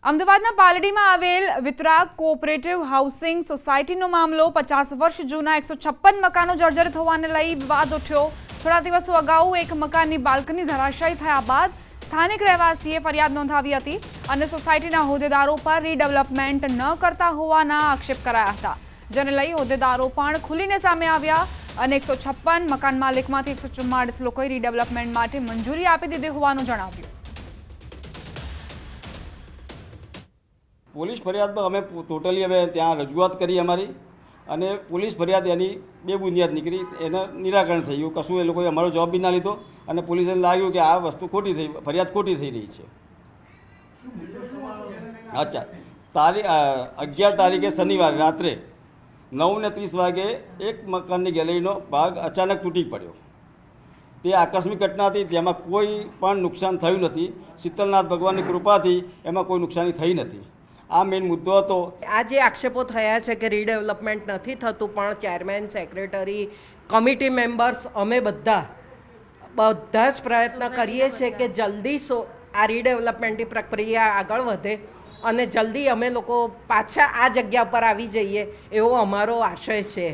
અમદાવાદના પાલડીમાં આવેલ વિતરાગ cooperative housing સોસાયટીનો મામલો 50 વર્ષ જૂના 156 મકાનો જર્જરિત હોવાને લઈ વિવાદ ઉઠ્યો। થોડા દિવસો અગાઉ એક મકાનની બાલ્કની ધરાશાયી થયા બાદ સ્થાનિક રહેવાસીએ ફરિયાદ નોંધાવી હતી અને સોસાયટીના હોદ્દેદારો પર રીડેવલપમેન્ટ ન કરતા હોવાના આક્ષેપ કરાયા હતા, જેને લઈ હોદ્દેદારો પણ ખુલીને સામે આવ્યા અને 156 મકાન માલિકમાંથી 144 લોકોએ રીડેવલપમેન્ટ માટે મંજૂરી આપી દીધી હોવાનું જણાવ્યું। પોલીસ ફરિયાદમાં અમે ટોટલી હવે ત્યાં રજૂઆત કરી અમારી, અને પોલીસ ફરિયાદ એની બે બુનિયાદ નીકળી, એને નિરાકરણ થઈ ગયું, કશું એ લોકોએ અમારો જવાબ બી ના લીધો અને પોલીસને લાગ્યું કે આ વસ્તુ ખોટી થઈ, ફરિયાદ ખોટી થઈ રહી છે। અચ્છા, 11 તારીખે શનિવારે રાત્રે 9:30 વાગે એક મકાનની ગેલેરીનો ભાગ અચાનક તૂટી પડ્યો। તે આકસ્મિક ઘટના હતી, તેમાં કોઈ પણ નુકસાન થયું નથી। શીતલનાથ ભગવાનની કૃપાથી એમાં કોઈ નુકસાની થઈ નથી। આ મેઇન મુદ્દો હતો। આ જે આક્ષેપો થયા છે કે રીડેવલપમેન્ટ નથી થતું, પણ ચેરમેન, સેક્રેટરી, કમિટી મેમ્બર્સ અમે બધા જ પ્રયત્ન કરીએ છીએ કે જલ્દી આ રીડેવલપમેન્ટની પ્રક્રિયા આગળ વધે અને જલ્દી અમે લોકો પાછા આ જગ્યા પર આવી જઈએ એવો અમારો આશય છે।